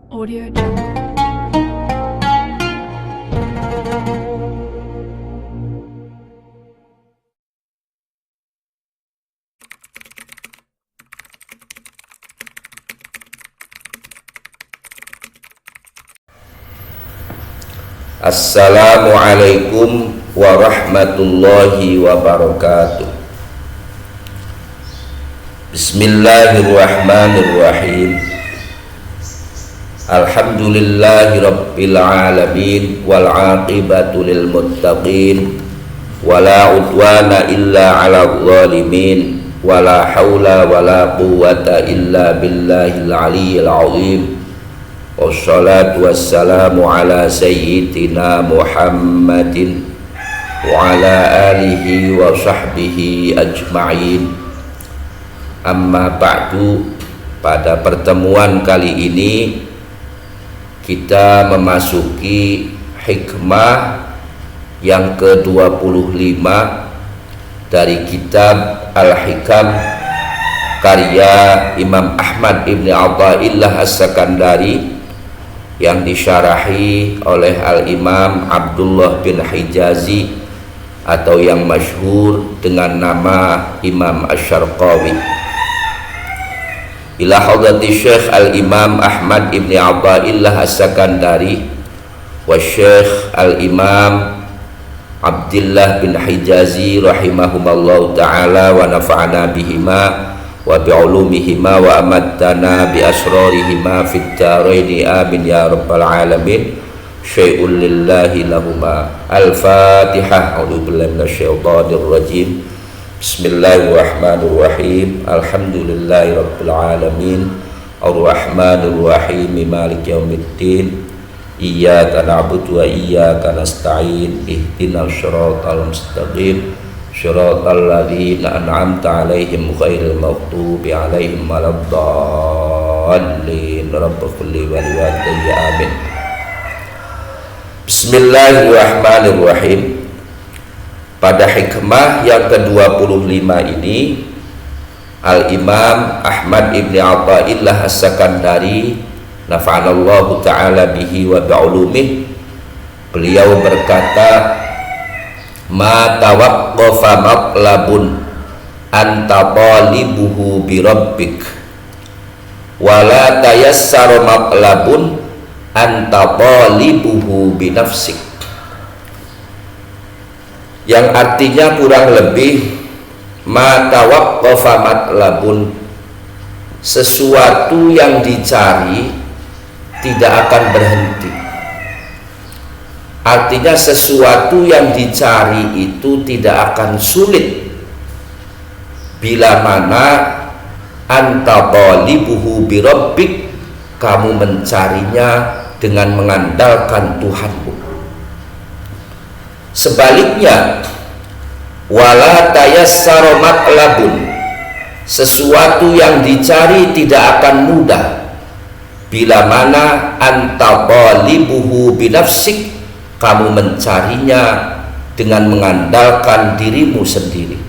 Audio Jungle. Assalamualaikum warahmatullahi wabarakatuh. Bismillahirrahmanirrahim. Alhamdulillahi rabbil alamin wal aqibatu lil muttaqin wala udwana illa 'alal zalimin wala haula wala quwwata illa billahil aliyyil azim. Wassalatu wassalamu ala sayyidina Muhammadin wa ala alihi wa sahbihi ajma'in. Amma ba'du, pada pertemuan kali ini kita memasuki hikmah yang ke-25 dari kitab Al-Hikam karya Imam Ahmad ibn Athaillah As-Sakandari yang disyarahi oleh Al-Imam Abdullah bin Hijazi atau yang masyhur dengan nama Imam Asy-Syarqawi. Ila hadrati Syekh Al-Imam Ahmad ibn Athaillah As-Sakandari wa Syekh Al-Imam Abdullah bin Hijazi rahimahumallahu ta'ala wa nafa'ana bihima wa bi'ulumihima wa amattana bi asrarihima fid dharaini amin ya rabbal alamin. Syai'un lillahi lahuma. Al-Fatihah. A'udzu billahi minasyaitonir rajim. Bismillahirrahmanirrahim. Alhamdulillahi rabbil alamin. Ar-Rahmanir Rahim. Maliki yaumiddin. Iyyaka na'budu wa iyyaka nasta'in. Ihdinas shiratal mustaqim. Shiratal ladzina an'amta 'alaihim ghairil maghdubi 'alaihim waladdallin. Rabbighfirli wa liwalidayya amin. Bismillahirrahmanirrahim. Pada hikmah yang ke-25 ini Al-Imam Ahmad ibn Athaillah As-Sakandari nafa'anallahu ta'ala bihi wa bi'ulumih, beliau berkata, ma tawaqqafa matlabun anta talibuhu bi rabbik wa la tayassara matlabun anta talibuhu bi nafsik, yang artinya kurang lebih ma tawaqqafa matlabun, sesuatu yang dicari tidak akan berhenti. Artinya sesuatu yang dicari itu tidak akan sulit bila mana anta talibuhu bi rabbik, kamu mencarinya dengan mengandalkan Tuhanmu. Sebaliknya, wala tayassara matlabun, sesuatu yang dicari tidak akan mudah bila mana anta talibuhu bi nafsik, kamu mencarinya dengan mengandalkan dirimu sendiri.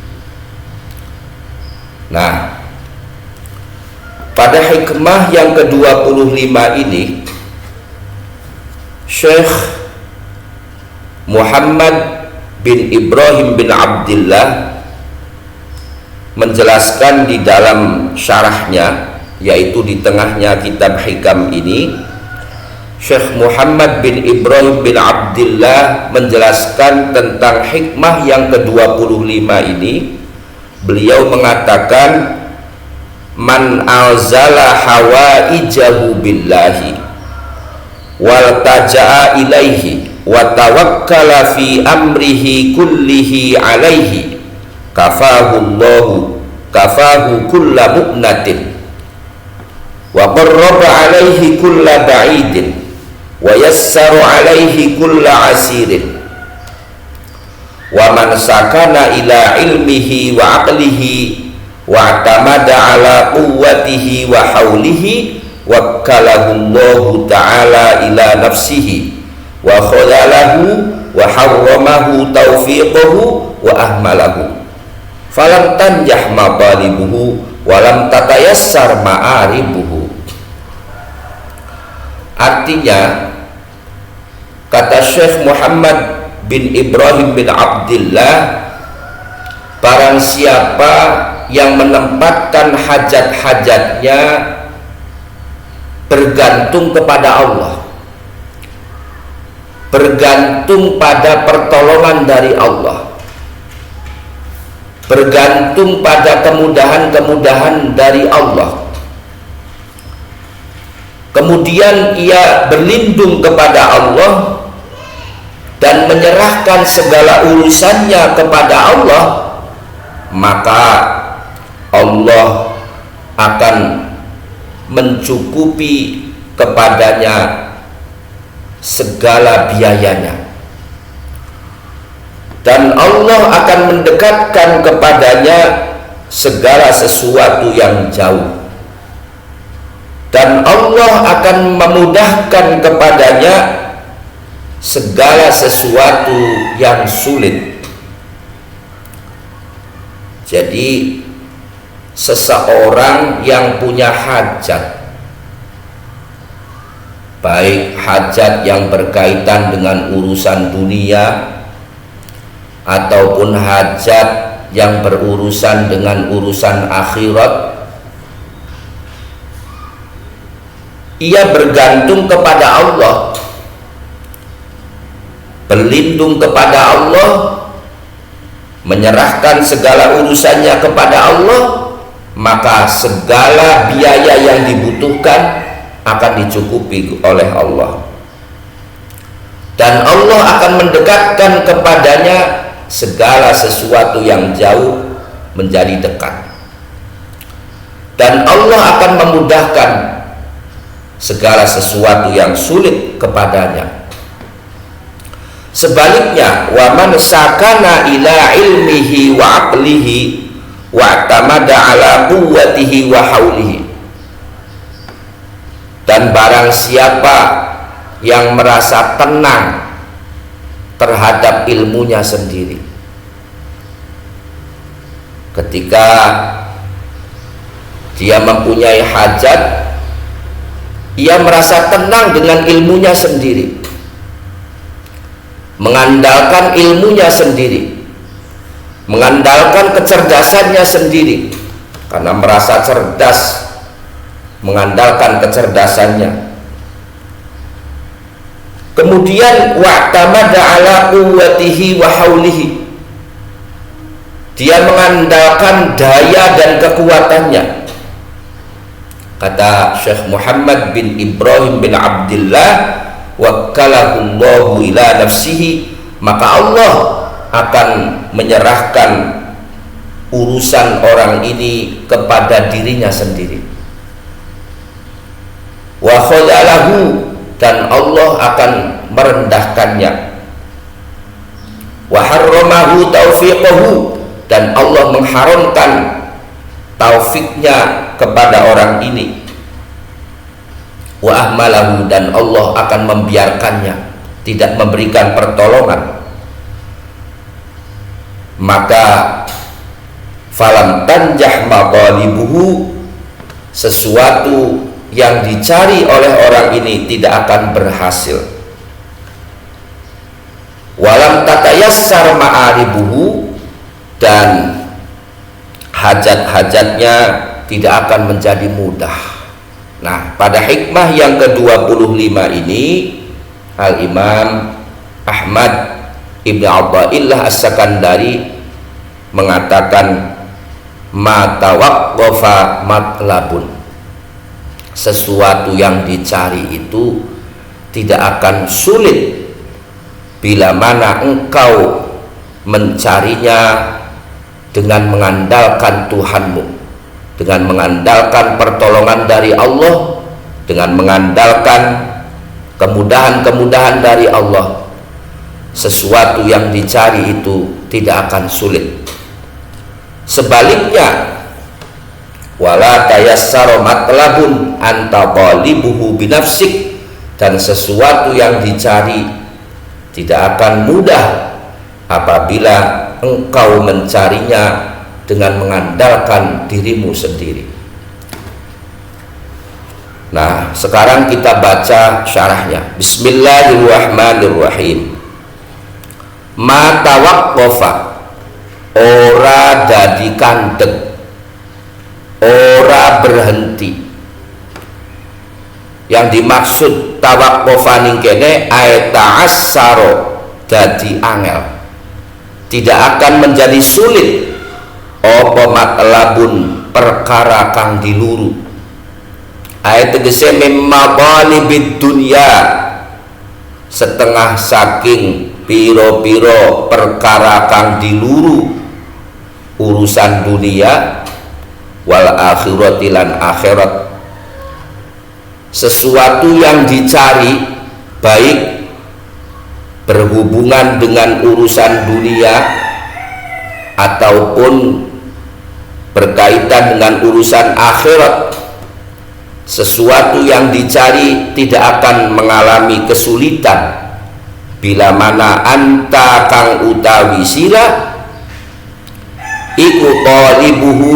Nah, pada hikmah yang ke-25 ini Syekh Muhammad bin Ibrahim bin Abdullah menjelaskan di dalam syarahnya, yaitu di tengahnya kitab Hikam ini, Syekh Muhammad bin Ibrahim bin Abdullah menjelaskan tentang hikmah yang ke-25 ini. Beliau mengatakan, man alzala hawaijahu billahi wal taja'a ilaihi wa tawakkala fi amrihi kullihi alaihi kafahu kulla mu'natin wa qarraba alaihi kulla ba'idin wa yassaru alaihi kulla asirin wa man sakana ila ilmihi wa aqlihi wa atamada ala quwwatihi wa haulihi wakkalahu Allahu ta'ala ila nafsihi wa khadalahu wa harramahu taufiqahu wa ahmalahu falam tanjah mabalibuhu walam tatayassar ma'aribuhu. Artinya, kata Syekh Muhammad bin Ibrahim bin Abdillah, barang siapa yang menempatkan hajat-hajatnya bergantung kepada Allah, bergantung pada pertolongan dari Allah, bergantung pada kemudahan-kemudahan dari Allah, kemudian ia berlindung kepada Allah dan menyerahkan segala urusannya kepada Allah, maka Allah akan mencukupi kepadanya segala biayanya, dan Allah akan mendekatkan kepadanya segala sesuatu yang jauh, dan Allah akan memudahkan kepadanya segala sesuatu yang sulit. Jadi seseorang yang punya hajat, baik hajat yang berkaitan dengan urusan dunia ataupun hajat yang berurusan dengan urusan akhirat, ia bergantung kepada Allah, berlindung kepada Allah, menyerahkan segala urusannya kepada Allah, maka segala biaya yang dibutuhkan akan dicukupi oleh Allah, dan Allah akan mendekatkan kepadanya segala sesuatu yang jauh menjadi dekat, dan Allah akan memudahkan segala sesuatu yang sulit kepadanya. Sebaliknya, wa man sakana ila ilmihi wa aqlihi wa tamada ala quwwatihi wa haulihi, dan barang siapa yang merasa tenang terhadap ilmunya sendiri, ketika dia mempunyai hajat, ia merasa tenang dengan ilmunya sendiri, mengandalkan ilmunya sendiri, mengandalkan kecerdasannya sendiri, karena merasa cerdas, mengandalkan kecerdasannya. Kemudian wa'tamada ala quwwatihi wa haulihi, dia mengandalkan daya dan kekuatannya. Kata Syekh Muhammad bin Ibrahim bin Abdillah, wakkalahullahu ila nafsihi, maka Allah akan menyerahkan urusan orang ini kepada dirinya sendiri. Wa khadalahu, dan Allah akan merendahkannya. Wa harramahu taufiqahu, dan Allah mengharamkan taufiknya kepada orang ini. Wa ahmalahu, dan Allah akan membiarkannya, tidak memberikan pertolongan. Maka falam tanjah matalibuhu, sesuatu yang dicari oleh orang ini tidak akan berhasil. Walam tatayassar ma'aribuhu, dan hajat-hajatnya tidak akan menjadi mudah. Nah, pada hikmah yang ke-25 ini, Al-Imam Ahmad Ibn Athaillah As-Sakandari mengatakan, ma tawaqqafa matlabun, sesuatu yang dicari itu tidak akan sulit bila mana engkau mencarinya dengan mengandalkan Tuhanmu, dengan mengandalkan pertolongan dari Allah, dengan mengandalkan kemudahan-kemudahan dari Allah. Sesuatu yang dicari itu tidak akan sulit. Sebaliknya, wala tayassara matlabun anta talibuhu binafsik, dan sesuatu yang dicari tidak akan mudah apabila engkau mencarinya dengan mengandalkan dirimu sendiri. Nah, sekarang kita baca syarahnya. Bismillahirrahmanirrahim. Ma tawaqqafa, ora dadi kandeg, ora berhenti. Yang dimaksud tawaqqafa ning kene ay ta'assaro, dadi angel. Tidak akan menjadi sulit apa matlabun perkara kang diluru. Ayat tegese mimma ghalibid dunya, setengah saking piro-piro perkara kang diluru urusan dunia wal akhirati lan akhirat. Sesuatu yang dicari baik berhubungan dengan urusan dunia ataupun berkaitan dengan urusan akhirat, sesuatu yang dicari tidak akan mengalami kesulitan bila mana anta kang utawi sira iku talibuhu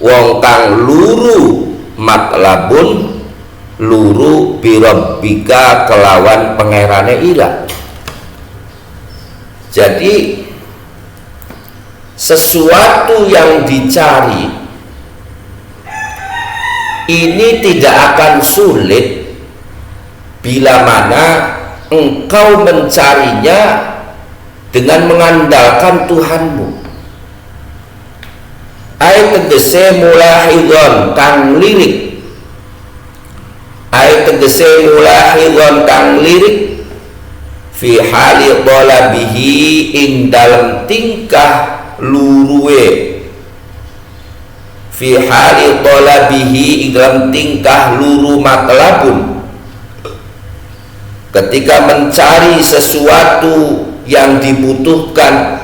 wong kang luru matlabun luru birabbika kelawan pangerane ira. Jadi sesuatu yang dicari ini tidak akan sulit bila mana engkau mencarinya dengan mengandalkan Tuhanmu. Ayat tegese mulahidon kang lirik, ayat tegese mulahidon kang lirik fi hali dhalabihi ing dalam tingkah luruwe, fi hali talabihi dalam tingkah luru matlabun, ketika mencari sesuatu yang dibutuhkan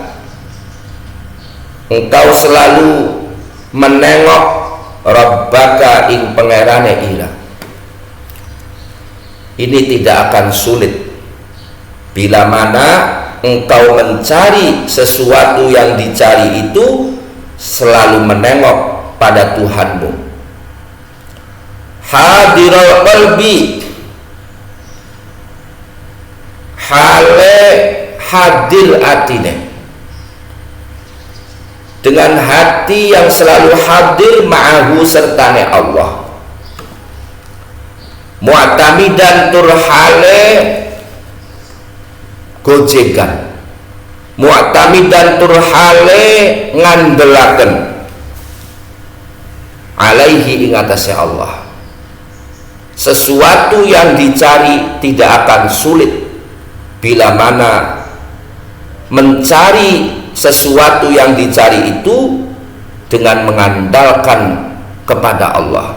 engkau selalu menengok rabbaka ing pangerane ira. Ini tidak akan sulit bila mana engkau mencari sesuatu yang dicari itu selalu menengok pada Tuhanmu. Hadirul qalbi, hale hadir atine, dengan hati yang selalu hadir ma'ahu sertane Allah. Mu'tamidan turhale gojekan, mu'tamidan turhale ngandelaken alaihi ing atase Allah. Sesuatu yang dicari tidak akan sulit bila mana mencari sesuatu yang dicari itu dengan mengandalkan kepada Allah.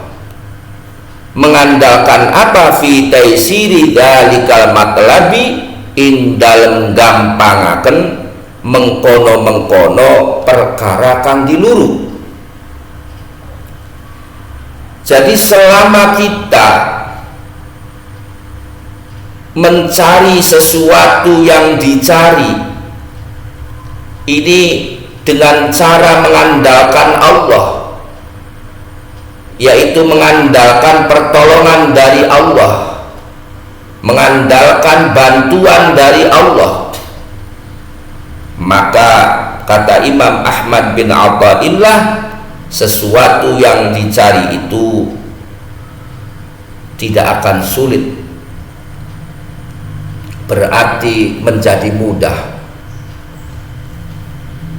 Mengandalkan apa? Fi taisiri dalikal matlabi, ing dalem gampangaken mengkono-mengkono perkara kang diluru. Jadi selama kita mencari sesuatu yang dicari ini dengan cara mengandalkan Allah, yaitu mengandalkan pertolongan dari Allah, mengandalkan bantuan dari Allah, maka kata Imam Ahmad bin Athaillah, sesuatu yang dicari itu tidak akan sulit, berarti menjadi mudah.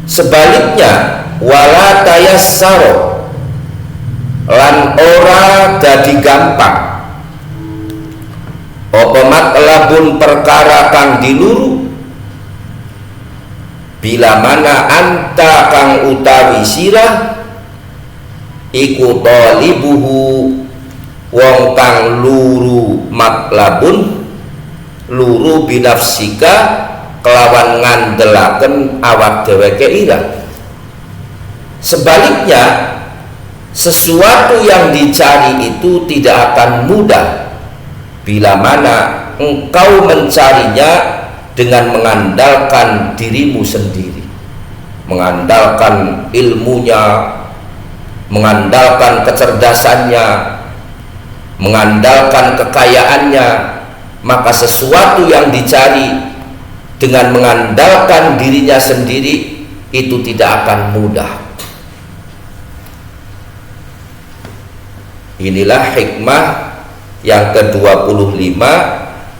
Sebaliknya, wala tayassaro, lan ora dadi gampang apa matlabun perkara kang diluru bila mana anta kang utawi sirah iku talibuhu wong kang luru matlabun luru binafsika kelawan ngandelaken awak dheweke ira. Sebaliknya, sesuatu yang dicari itu tidak akan mudah bila mana engkau mencarinya dengan mengandalkan dirimu sendiri, mengandalkan ilmunya, mengandalkan kecerdasannya, mengandalkan kekayaannya, maka sesuatu yang dicari dengan mengandalkan dirinya sendiri itu tidak akan mudah. Inilah hikmah yang ke-25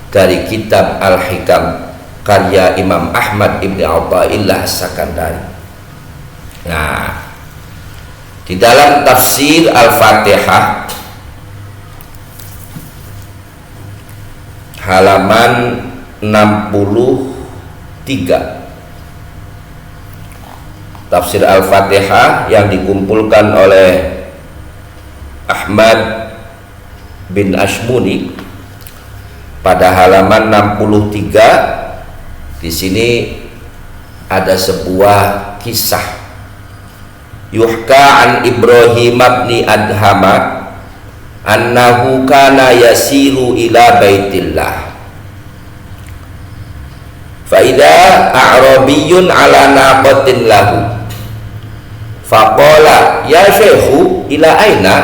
dari kitab Al-Hikam karya Imam Ahmad ibn Athaillah As-Sakandari. Nah, di dalam tafsir Al-Fatihah halaman 63, tafsir Al-Fatihah yang dikumpulkan oleh Ahmad bin Ashmuni pada halaman 63. Di sini ada sebuah kisah. Yuhka an Ibrahim bin Adhama annahu kana yasiru ila baitillah fa idza a'rabiyyun ala naqatin lahu faqala ya syekhu ila aina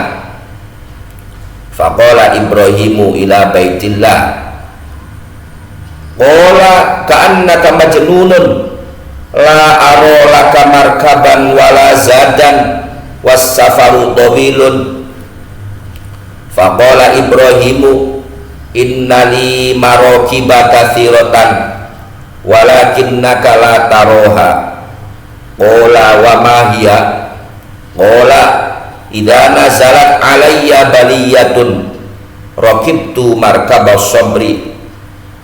faqala Ibrahimu ila baitillah qala ka'annaka majnunun la aro laka markaban wala zadan was safaru tawilun faqala Ibrahimu innali marokiba katsiratan walakinnaka la taroha qala wa ma hiya qala idza nazalat alayya baliyatun rakibtu markabas sabri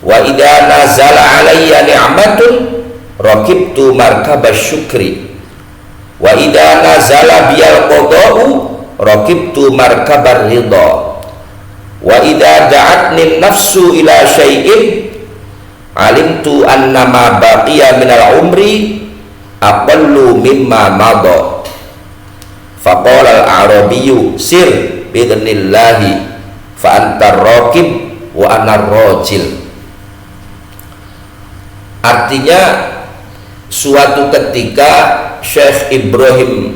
wa idza nazala alayya ni'matun rakibtu markabas syukri wa idza nazala biyal qada'u rakibtu markabar ridha wa idza da'atni nafsu ila syai'in alimtu annama baqiya minal umri aqallu mimma madha faqala al-arabiyyu sir bi'idhnillahi fa anta raqib wa ana rajil. Artinya, suatu ketika Syekh Ibrahim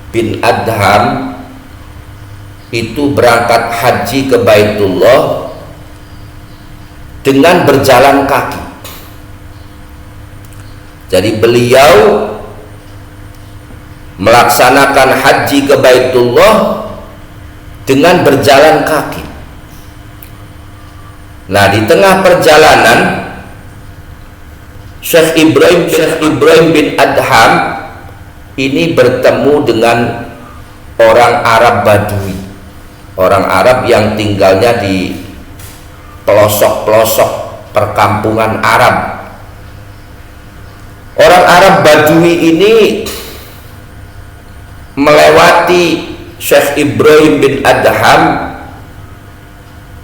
bin Adham itu berangkat haji ke Baitullah dengan berjalan kaki. Jadi beliau melaksanakan haji ke Baitullah dengan berjalan kaki. Nah, di tengah perjalanan Syekh Ibrahim bin Adham ini bertemu dengan orang Arab Badui, orang Arab yang tinggalnya di pelosok-pelosok perkampungan Arab. Orang Arab Badui ini melewati Syekh Ibrahim bin Adham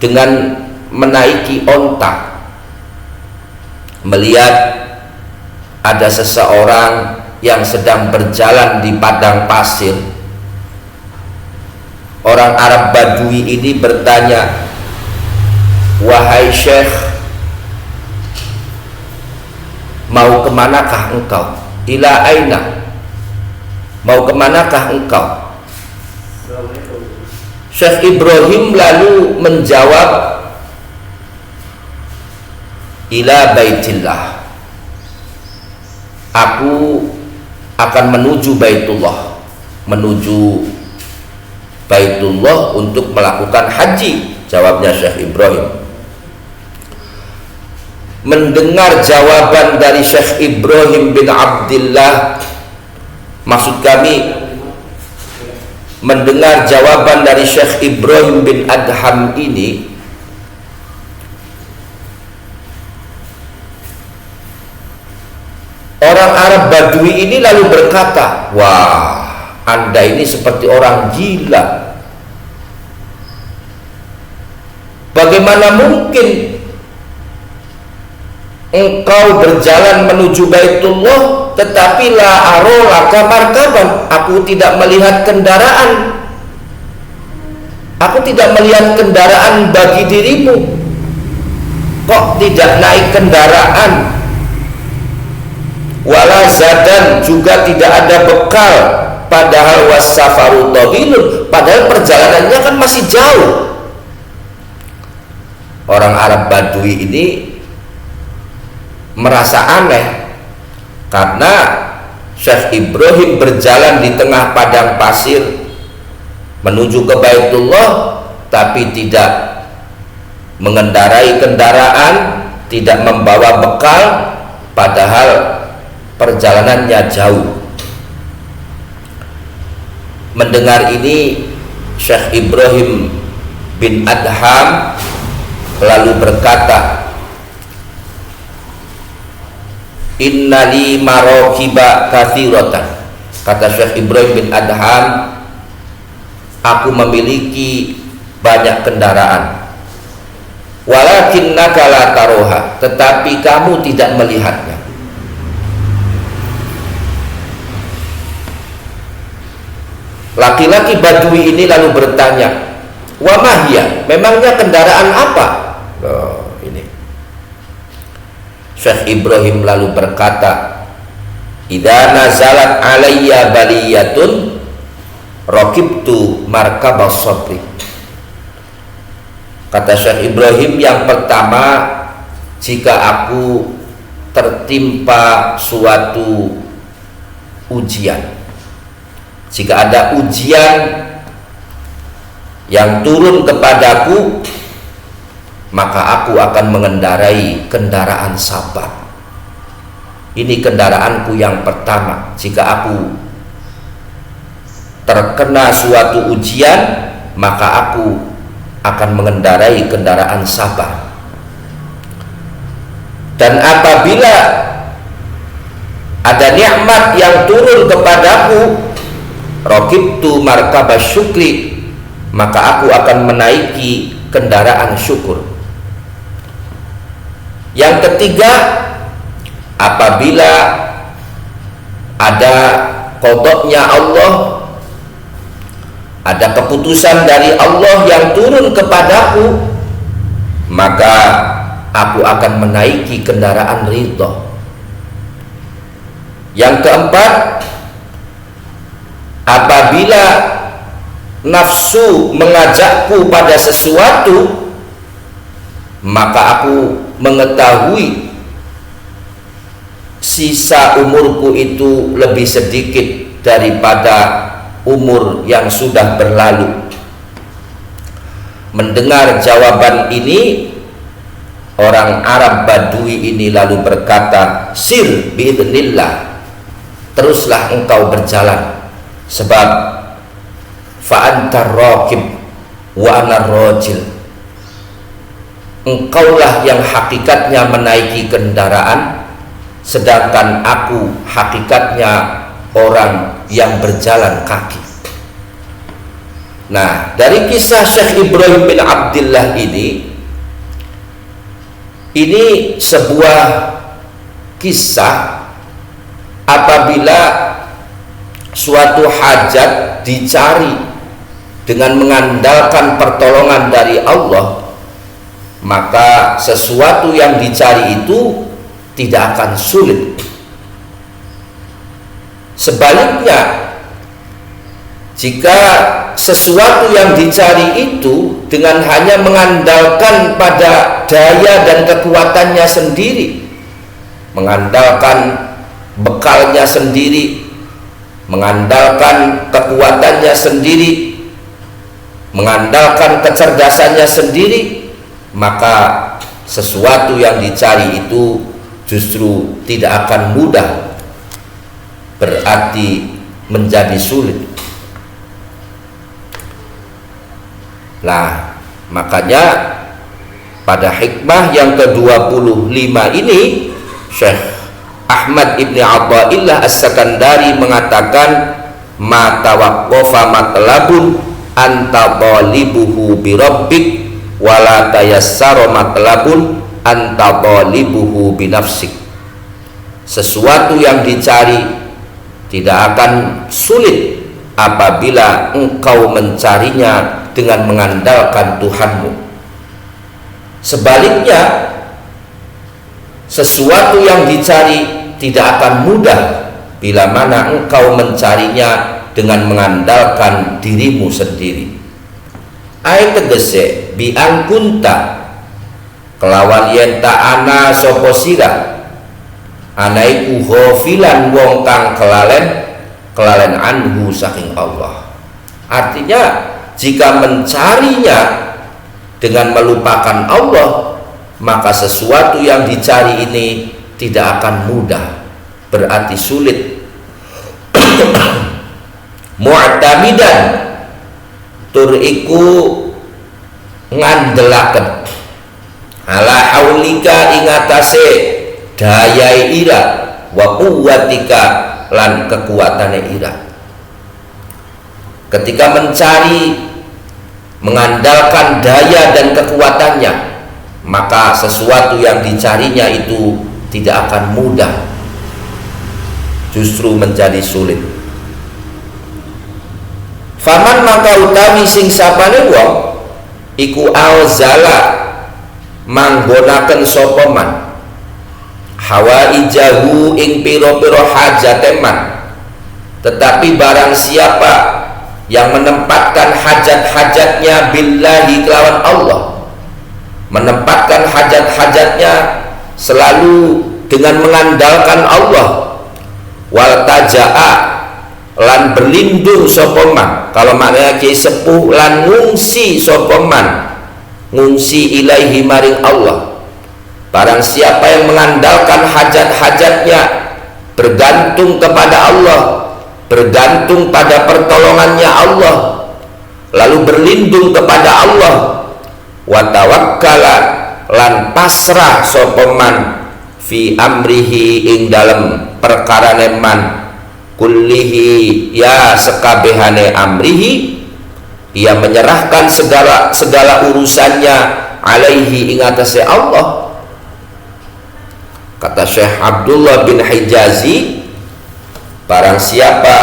dengan menaiki onta, melihat ada seseorang yang sedang berjalan di padang pasir. Orang Arab Badui ini bertanya, wahai Syekh, mau kemanakah engkau? Ila aina, mau kemanakah engkau? Syekh Ibrahim lalu menjawab, ila baitillah, aku akan menuju Baitullah, menuju Baitullah untuk melakukan haji, jawabnya Syekh Ibrahim. Mendengar jawaban dari Syekh Ibrahim bin Abdullah, maksud kami mendengar jawaban dari Syekh Ibrahim bin Adham ini, orang Arab Badui ini lalu berkata, wah, Anda ini seperti orang gila. Bagaimana mungkin engkau berjalan menuju Baitullah tetapi la aro laka markaban, aku tidak melihat kendaraan, aku tidak melihat kendaraan bagi dirimu. Kok tidak naik kendaraan? Wala zadan, juga tidak ada bekal, padahal wasafaru tawilun, padahal perjalanannya kan masih jauh. orang Arab Badui ini merasa aneh karena Syekh Ibrahim berjalan di tengah padang pasir menuju ke Baitullah, tapi tidak mengendarai kendaraan, tidak membawa bekal, padahal perjalanannya jauh. Mendengar ini, Syekh Ibrahim bin Adham lalu berkata, innali marokiba kathiratan. Kata Syekh Ibrahim bin Adham, aku memiliki banyak kendaraan, walakinnaka la taroha, tetapi kamu tidak melihatnya. Laki-laki Badui ini lalu bertanya, wa mahya, memangnya kendaraan apa? Ini Syekh Ibrahim lalu berkata, idza nazalat alayya baliyatun raqibtu markabas sabri. Kata Syekh Ibrahim, yang pertama, jika aku tertimpa suatu ujian, jika ada ujian yang turun kepadaku, maka aku akan mengendarai kendaraan sabar. Ini kendaraanku yang pertama. Jika aku terkena suatu ujian, maka aku akan mengendarai kendaraan sabar. Dan apabila ada nikmat yang turun kepadaku, raqibtu markabas syukri, maka aku akan menaiki kendaraan syukur. Yang ketiga, apabila ada qadanya Allah, ada keputusan dari Allah yang turun kepadaku, maka aku akan menaiki kendaraan ridha. Yang keempat, apabila nafsu mengajakku pada sesuatu, maka aku mengetahui sisa umurku itu lebih sedikit daripada umur yang sudah berlalu. Mendengar jawaban ini, orang Arab Badui ini lalu berkata, sir biidznillah, teruslah engkau berjalan, sebab fa'antar raqib wa anar rajil, engkaulah yang hakikatnya menaiki kendaraan, sedangkan aku hakikatnya orang yang berjalan kaki. Nah, dari kisah Syekh Ibrahim bin Abdillah ini sebuah kisah apabila suatu hajat dicari dengan mengandalkan pertolongan dari Allah, maka sesuatu yang dicari itu tidak akan sulit. Sebaliknya, jika sesuatu yang dicari itu dengan hanya mengandalkan pada daya dan kekuatannya sendiri, mengandalkan bekalnya sendiri, mengandalkan kekuatannya sendiri, mengandalkan kecerdasannya sendiri, maka sesuatu yang dicari itu justru tidak akan mudah, berarti menjadi sulit. Nah, makanya pada hikmah yang ke-25 ini, Syekh Ahmad ibni Athaillah As-Sakandari mengatakan, ma tawaqqafa matlabun anta talibuhu bi rabbik wala tayassara matlabun anta talibuhu bi nafsik. Sesuatu yang dicari tidak akan sulit apabila engkau mencarinya dengan mengandalkan Tuhanmu. Sebaliknya, sesuatu yang dicari tidak akan mudah bila mana engkau mencarinya dengan mengandalkan dirimu sendiri. Ayat tegese bi angkunta kelawan yen ta'ana sapa sira ana iku ghafilan wong kang kelalen anhu saking Allah. Artinya jika mencarinya dengan melupakan Allah, maka sesuatu yang dicari ini tidak akan mudah, berarti sulit. Mu'tamidan tur iku ngandelaken ala haulika ing atase dayai ira wa quwwatika lan kekuatane ira. Ketika mencari mengandalkan daya dan kekuatannya, maka sesuatu yang dicarinya itu tidak akan mudah, justru menjadi sulit. Faman maka utawi sing sapane wong iku alzala manggonaken sapa man hawaijahu ing pira-pira hajate man, tetapi barang siapa yang menempatkan hajat-hajatnya billahi kelawan Allah, menempatkan hajat-hajatnya selalu dengan mengandalkan Allah, wal taja'a lan berlindung sapa man, kalau maknanya ki sepuh lan ngungsi sapa man, ngungsi ilaihi maring Allah. Barang siapa yang mengandalkan hajat-hajatnya, bergantung kepada Allah, bergantung pada pertolongannya Allah, lalu berlindung kepada Allah, wa tawakkala lan pasrah sapa man fi amrihi ing dalem perkarane man kullihi ya sekabehane amrihi, ia menyerahkan segala urusannya alaihi ing atase Allah. Kata Syekh Abdullah bin Hijazi, barang siapa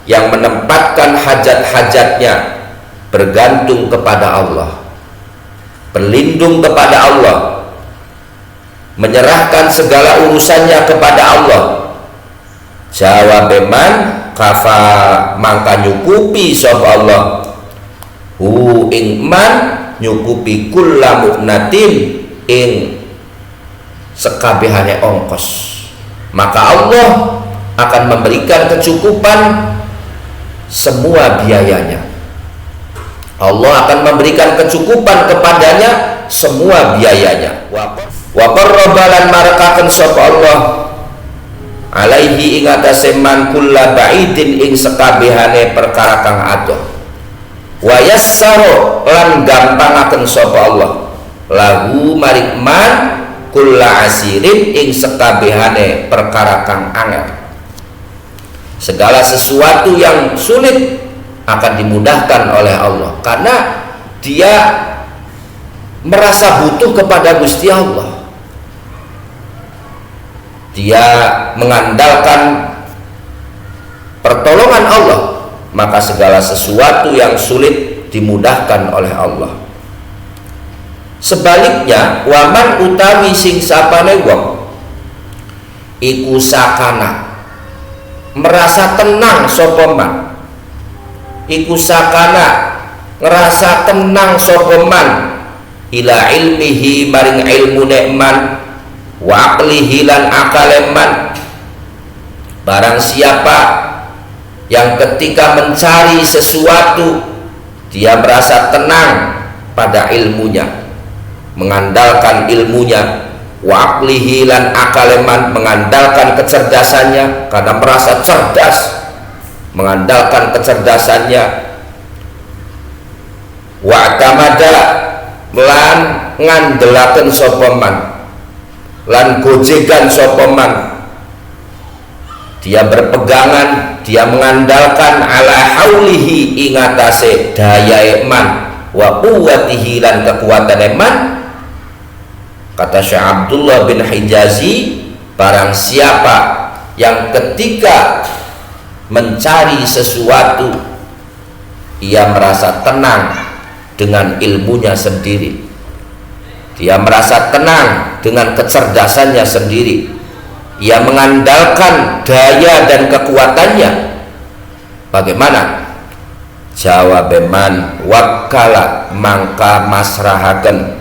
yang menempatkan hajat-hajatnya bergantung kepada Allah, berlindung kepada Allah, menyerahkan segala urusannya kepada Allah, jawabeman kafa mangka nyukupi sapa Allah hu ing man nyukupi kulla mu'natin ing sekabehane ongkos. Maka Allah akan memberikan kecukupan semua biayanya. Allah akan memberikan kecukupan kepadanya semua biayanya. Wa qarrabalan marakaken sapa Allah alaihi ing atase man kulla ba'idin ing sekabehane perkara kang adoh. Wa yassara lan gampangaken sapa Allah lahu maring man kulla asirin ing sekabehane perkara kang angel. Segala sesuatu yang sulit akan dimudahkan oleh Allah karena dia merasa butuh kepada Gusti Allah. Dia mengandalkan pertolongan Allah, maka segala sesuatu yang sulit dimudahkan oleh Allah. Sebaliknya, waman utawi sing sapane wong iku sakana merasa tenang sapa man, iku sakana ngerasa tenang sapa man ila ilmihi maring ilmu man wa aqlihi lan akale man. Barang siapa yang ketika mencari sesuatu dia merasa tenang pada ilmunya, mengandalkan ilmunya, wa aqlihi lan akale man mengandalkan kecerdasannya karena merasa cerdas, mengandalkan kecerdasannya, wa tamada lan ngandelaken sapa man lan gojegan sapa man, dia berpegangan, dia mengandalkan ala haulihi ing atase dayae man wa quwwatihi lan kekuatane man. Kata Syekh Abdullah bin Hijazi, barang siapa yang ketika mencari sesuatu ia merasa tenang dengan ilmunya sendiri, dia merasa tenang dengan kecerdasannya sendiri, ia mengandalkan daya dan kekuatannya. Bagaimana? Jawabe man wakala mangka masrahaken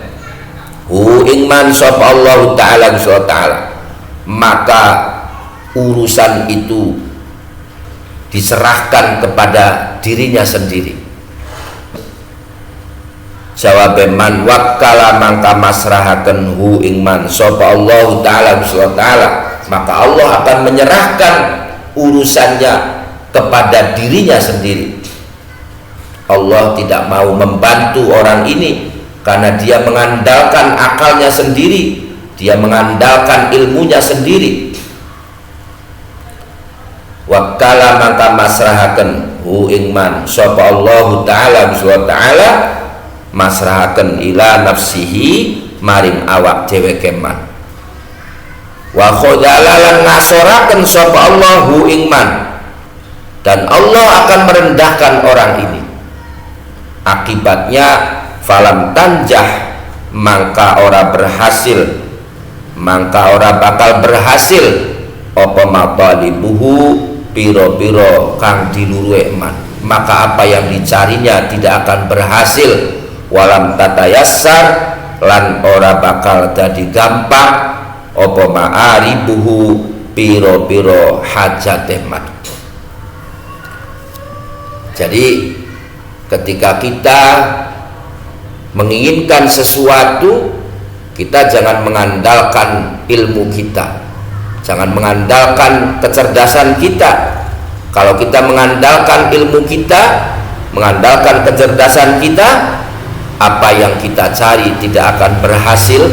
hu ing ingman sapa Allah taala, maka urusan itu diserahkan kepada dirinya sendiri. Jawab man wakkala mangka masrahaken hu ingman sapa Allah taala, maka Allah akan menyerahkan urusannya kepada dirinya sendiri. Allah tidak mau membantu orang ini karena dia mengandalkan akalnya sendiri, dia mengandalkan ilmunya sendiri. Wakkala maka masrahaken hu ingman sapa Allah taala masrahaken ila nafsihi maring awak dheweke man. Wa khadalalan ngasoraken sapa Allah hu ingman, dan Allah akan merendahkan orang ini. Akibatnya falam tanjah, mangka ora berhasil, mangka ora bakal berhasil apa matalibuhu piro-piro kang diluruhe man, maka apa yang dicarinya tidak akan berhasil. Walam tatayassar, lan ora bakal dadi gampang apa ma'aribuhu piro-piro hajate man. Jadi ketika kita menginginkan sesuatu, kita jangan mengandalkan ilmu kita, jangan mengandalkan kecerdasan kita. Kalau kita mengandalkan ilmu kita, mengandalkan kecerdasan kita, apa yang kita cari tidak akan berhasil,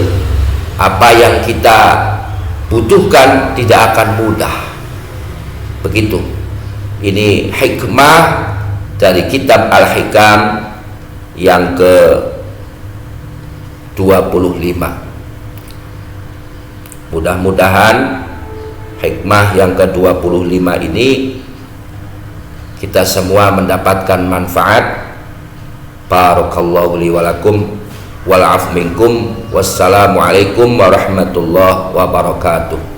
apa yang kita butuhkan tidak akan mudah. Begitu. Ini hikmah dari kitab Al-Hikam yang ke-25. Mudah-mudahan hikmah yang ke-25 ini kita semua mendapatkan manfaat. Barakallahu li walakum wal 'afu minkum. Wassalamualaikum warahmatullahi wabarakatuh.